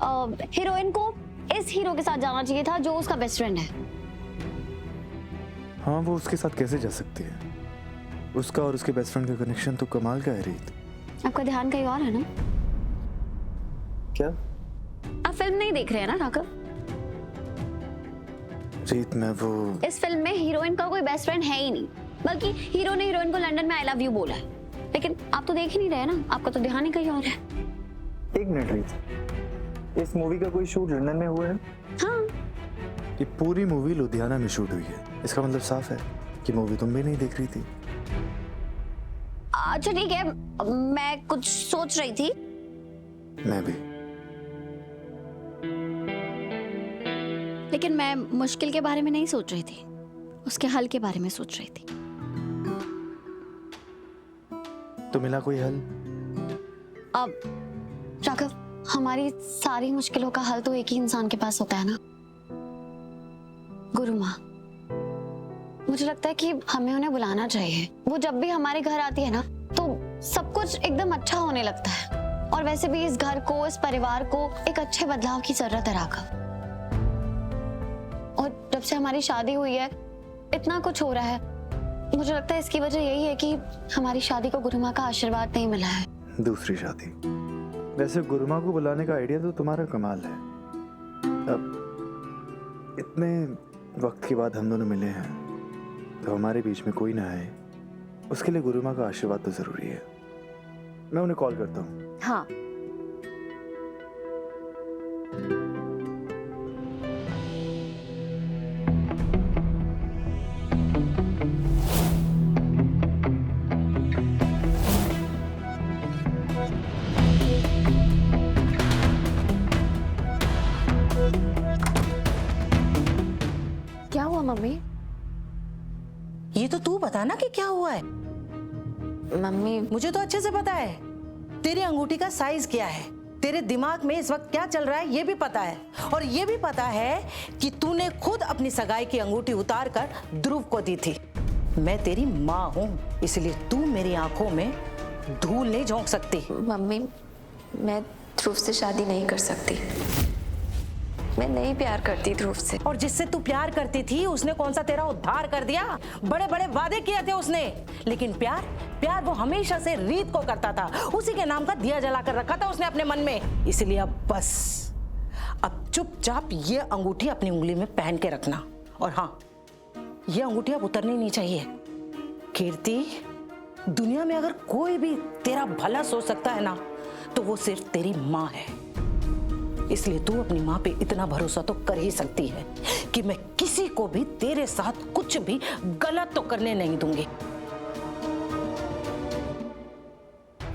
Heroine को इस hero के साथ जाना चाहिए था जो उसका बेस्ट फ्रेंड है। हाँ, वो उसके साथ कैसे जा सकती है? उसका और उसके बेस्ट फ्रेंड का कनेक्शन तो कमाल का है रीत। आपका ध्यान कहीं और है ना? क्या? आप फिल्म नहीं देख रहे हैं ना राघव? रीत, मैं वो इस फिल्म में हीरोइन का कोई बेस्ट फ्रेंड है ही नहीं, बल्कि हीरो ने हीरोइन को लंदन में आई लव यू बोला है। लेकिन आप तो देख ही नहीं रहे ना, आपका तो ध्यान ही कहीं और है। एक मिनट रीत, इस मूवी का कोई शूट लंदन में हुआ है? हाँ, ये पूरी मूवी लुधियाना में शूट हुई है। इसका मतलब साफ है कि मूवी तुम भी नहीं देख रही थी। अच्छा ठीक है, मैं कुछ सोच रही थी। मैं भी। लेकिन मैं मुश्किल के बारे में नहीं सोच रही थी, उसके हल के बारे में सोच रही थी। तो मिला कोई हल? अब राघव, हमारी सारी मुश्किलों का हल तो एक ही इंसान के पास होता है ना, गुरु माँ। मुझे लगता है कि हमें उन्हें बुलाना चाहिए। वो जब भी हमारे घर आती है ना तो सब कुछ एकदम अच्छा होने लगता है। और वैसे भी इस घर को, इस परिवार को एक अच्छे बदलाव की जरूरत है राघव। और जब से हमारी शादी हुई है इतना कुछ हो रहा है। मुझे लगता है इसकी वजह यही है कि हमारी शादी को गुरु माँ का आशीर्वाद नहीं मिला है। दूसरी शादी। वैसे गुरु माँ को बुलाने का आइडिया तो तुम्हारा कमाल है। अब इतने वक्त के बाद हम दोनों मिले हैं तो हमारे बीच में कोई ना आए, उसके लिए गुरु माँ का आशीर्वाद तो जरूरी है। मैं उन्हें कॉल करता हूँ। हाँ, क्या हुआ मम्मी? ये तो तू बता ना कि क्या हुआ है। मम्मी, मुझे तो अच्छे से पता है तेरी अंगूठी का साइज क्या है, तेरे दिमाग में इस वक्त क्या चल रहा है ये भी पता है। और ये भी पता है कि तूने खुद अपनी सगाई की अंगूठी उतार कर ध्रुव को दी थी। मैं तेरी माँ हूँ, इसलिए तू मेरी आंखों में धूल नहीं झोंक सकती। मम्मी, मैं ध्रुव से शादी नहीं कर सकती। मैं नहीं प्यार करती ध्रुव से। और जिससे तू प्यार करती थी उसने कौन सा तेरा उद्धार कर दिया? बड़े बड़े वादे किए थे उसने, लेकिन प्यार वो हमेशा से रीत को करता था। उसी के नाम का दिया जला कर रखा था उसने अपने मन में। इसलिए अब बस, अब चुपचाप ये अंगूठी अपनी उंगली में पहन के रखना। और हाँ, ये अंगूठी अब उतरनी नहीं चाहिए। कीर्ति, दुनिया में अगर कोई भी तेरा भला सोच सकता है ना तो वो सिर्फ तेरी माँ है। इसलिए तू अपनी माँ पे इतना भरोसा तो कर ही सकती है कि मैं किसी को भी तेरे साथ कुछ भी गलत तो करने नहीं दूंगी।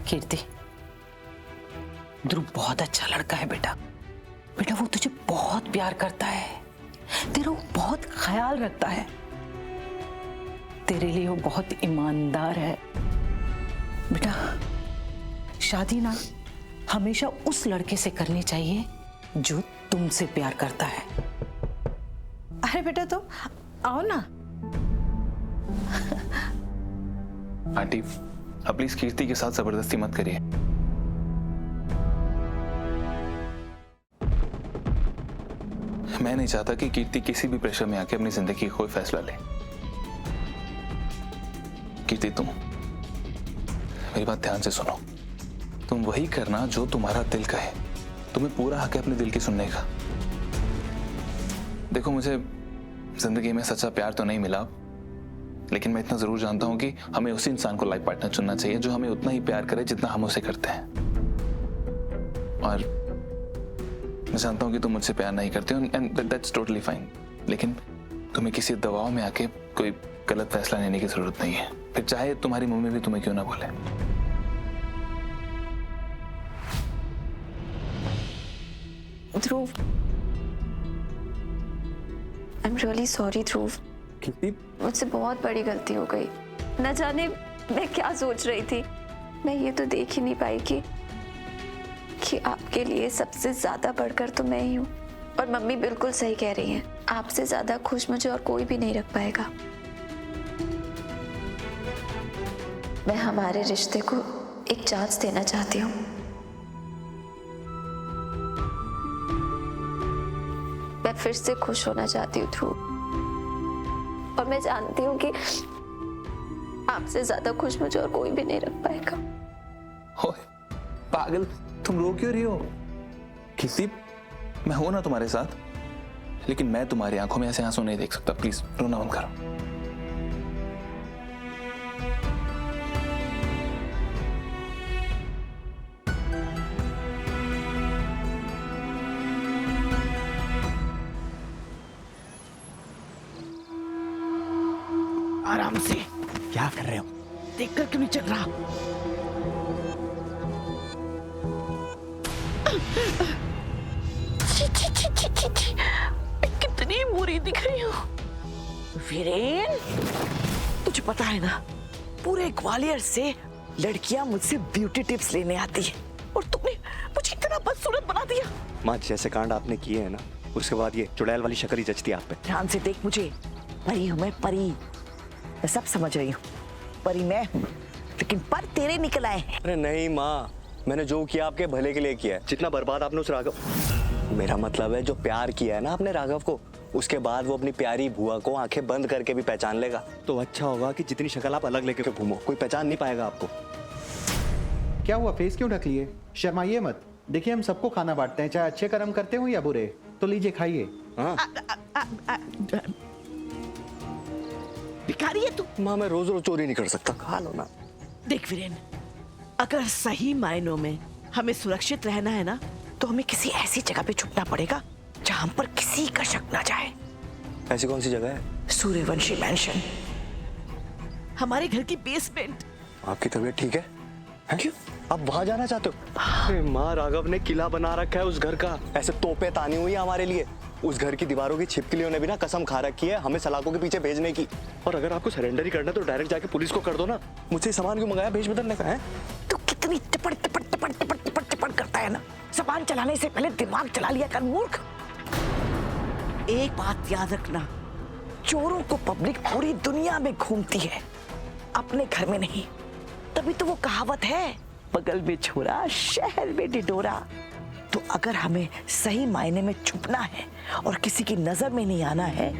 कीर्ति, ध्रुव बहुत अच्छा लड़का है बेटा। बेटा वो तुझे बहुत प्यार करता है, तेरा वो बहुत ख्याल रखता है, तेरे लिए वो बहुत ईमानदार है। बेटा, शादी ना हमेशा उस लड़के से करनी चाहिए जो तुमसे प्यार करता है। अरे बेटा तुम आओ ना। आंटी, आप प्लीज कीर्ति के साथ जबरदस्ती मत करिए। मैं नहीं चाहता कि कीर्ति किसी भी प्रेशर में आके अपनी जिंदगी का कोई फैसला ले। कीर्ति, तुम मेरी बात ध्यान से सुनो। तुम वही करना जो तुम्हारा दिल कहे। तुम्हें पूरा हक है अपने दिल की सुनने का। देखो, मुझे जिंदगी में सच्चा प्यार तो नहीं मिला, लेकिन मैं इतना जरूर जानता हूं कि हमें उसी इंसान को लाइफ पार्टनर चुनना चाहिए जो हमें उतना ही प्यार करे जितना हम उसे करते हैं। और मैं जानता हूं कि तुम मुझसे प्यार नहीं करते हो, एंड दैट्स टोटली फाइन। लेकिन तुम्हें किसी दबाव में आके कोई गलत फैसला लेने की जरूरत नहीं है, फिर चाहे तुम्हारी मम्मी भी तुम्हें क्यों ना बोले। ध्रुव, आई एम रियली सॉरी ध्रुव। कीर्ति, मुझसे बहुत बड़ी गलती हो गई। न जाने मैं क्या सोच रही थी। मैं ये तो देख ही नहीं पाई कि आपके लिए सबसे ज्यादा बढ़कर तो मैं ही हूँ। और मम्मी बिल्कुल सही कह रही हैं, आपसे ज्यादा खुश मुझे और कोई भी नहीं रख पाएगा। मैं हमारे रिश्ते को एक चांस देना चाहती हूँ। मैं फिर से खुश होना चाहती हूँ ध्रुव, और मैं जानती हूँ कि आपसे ज्यादा खुश मुझे और कोई भी नहीं रख पाएगा। ओए पागल, तुम रो क्यों रही हो? किसी मैं हूं ना तुम्हारे साथ, लेकिन मैं तुम्हारी आंखों में ऐसे आंसू नहीं देख सकता। प्लीज रोना बंद करो। आराम से। क्या कर रहे हो? देखकर क्यों नहीं चल रहा? छी, छी, छी, छी, छी, छी। मैं कितनी बुरी दिख रही हूँ। वीरेन, तुझे पता है ना, पूरे ग्वालियर से लड़कियां मुझसे ब्यूटी टिप्स लेने आती है, और तुमने मुझे इतना बदसूरत बना दिया। माँ, जैसे कांड आपने किए हैं ना, उसके बाद ये चुड़ैल वाली शक्ल ही जचती है आप पे। ध्यान से देख मुझे, परी हूँ मैं, परी। मैं सब समझ रही हूँ, परी मैं हूँ, लेकिन पर तेरे निकल आए हैं। अरे नहीं माँ, मैंने जो किया आपके भले के लिए किया है। जितना बर्बाद आपने उस राघव, मेरा मतलब है जो प्यार किया है ना आपने राघव को, उसके बाद वो अपनी प्यारी बुआ को आंखें बंद करके भी पहचान लेगा। तो अच्छा होगा कि जितनी शक्ल आप अलग लेके घूमो, कोई पहचान नहीं पाएगा आपको। क्या हुआ, फेस क्यों ढक लिए? शर्माइए मत। देखिए, हम सबको खाना बांटते हैं, चाहे अच्छे कर्म करते हो या बुरे। तो लीजिए, खाइए। हाँ भिखारी है तू। माँ, मैं रोज रोज चोरी नहीं कर सकता, खा लो ना। देख वीरेन, अगर सही मायनों में हमें सुरक्षित रहना है ना, तो हमें किसी ऐसी जगह पे छुपना पड़ेगा जहां पर किसी का शक ना जाए। ऐसी कौन सी जगह है? सूर्यवंशी मैंशन, हमारे घर की बेसमेंट। आपकी तबीयत ठीक है? क्यों आप वहां जाना चाहते हो? अरे माँ, राघव ने किला बना रखा है उस घर का, ऐसे तोपें तानी हुई है हमारे लिए। उस घर की दीवारों की छिपकलियों ने भी ना कसम खा रखी है हमें सलाखों के पीछे भेजने की। और अगर आपको सरेंडर ही करना है तो डायरेक्ट जाके पुलिस को कर दो ना। मुझसे सामान क्यों मंगाया भेज बदलने का है? तू कितनी टपड़ टपड़ टपड़ टपड़ टपड़ टपड़ करता है ना। सामान चलाने से पहले दिमाग चला लिया कर मूर्ख। एक बात याद रखना, चोरों को पब्लिक पूरी दुनिया में घूमती है, अपने घर में नहीं। तभी तो वो कहावत है, बगल में छोरा शहर में ढिढोरा। तो अगर हमें सही मायने में छुपना है और किसी की नजर में नहीं आना है,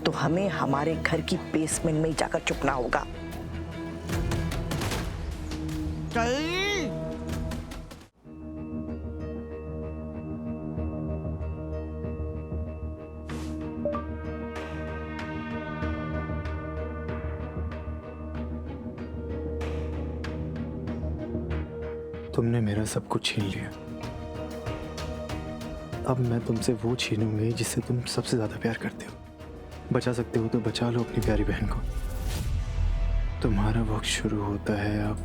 तो हमें हमारे घर की बेसमेंट में ही जाकर छुपना होगा। तुमने मेरा सब कुछ छीन लिया, अब मैं तुमसे वो छीनूंगी जिससे तुम सबसे ज्यादा प्यार करते हो। बचा सकते हो तो बचा लो अपनी प्यारी बहन को। तुम्हारा वक्त शुरू होता है अब।